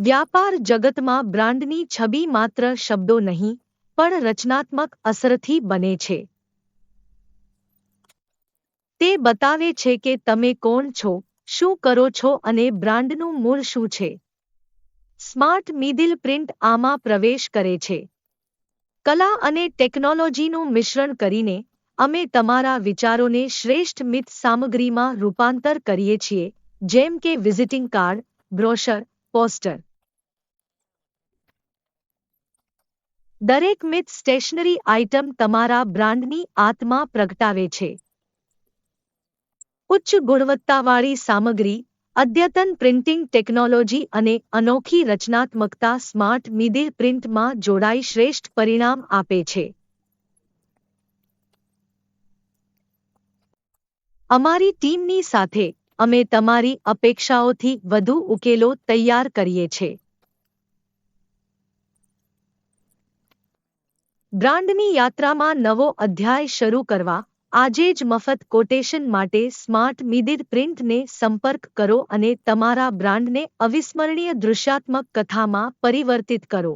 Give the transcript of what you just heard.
વ્યાપાર જગતમાં બ્રાન્ડની છબી માત્ર શબ્દો નહીં, પણ રચનાત્મક અસરથી બને છે. તે બતાવે છે કે તમે કોણ છો, શું કરો છો અને બ્રાન્ડનું મૂળ શું છે. સ્માર્ટ મિડિલ પ્રિન્ટ આમાં પ્રવેશ કરે છે. કલા અને ટેકનોલોજીનું મિશ્રણ કરીને અમે તમારા વિચારોને શ્રેષ્ઠ મિથ સામગ્રીમાં રૂપાંતર કરીએ છીએ, જેમ કે વિઝિટિંગ કાર્ડ, બ્રોશર, પોસ્ટર. દરેક મિથ સ્ટેશનરી આઇટમ તમારા બ્રાન્ડની આત્મા પ્રગટાવે છે. ઉચ્ચ ગુણવત્તાવાળી સામગ્રી, અદ્યતન પ્રિન્ટિંગ ટેકનોલોજી અને અનોખી રચનાત્મકતા સ્માર્ટ મિડિલ પ્રિન્ટમાં જોડાઈ શ્રેષ્ઠ પરિણામ આપે છે. અમારી ટીમની સાથે, અમે તમારી અપેક્ષાઓથી વધુ ઉકેલો તૈયાર કરીએ છીએ. બ્રાન્ડની યાત્રામાં નવો અધ્યાય શરૂ કરવા, આજે જ મફત કોટેશન માટે સ્માર્ટ મિડિલ પ્રિન્ટને સંપર્ક કરો અને તમારા બ્રાન્ડને અવિસ્મરણીય દૃશ્યાત્મક કથામાં પરિવર્તિત કરો.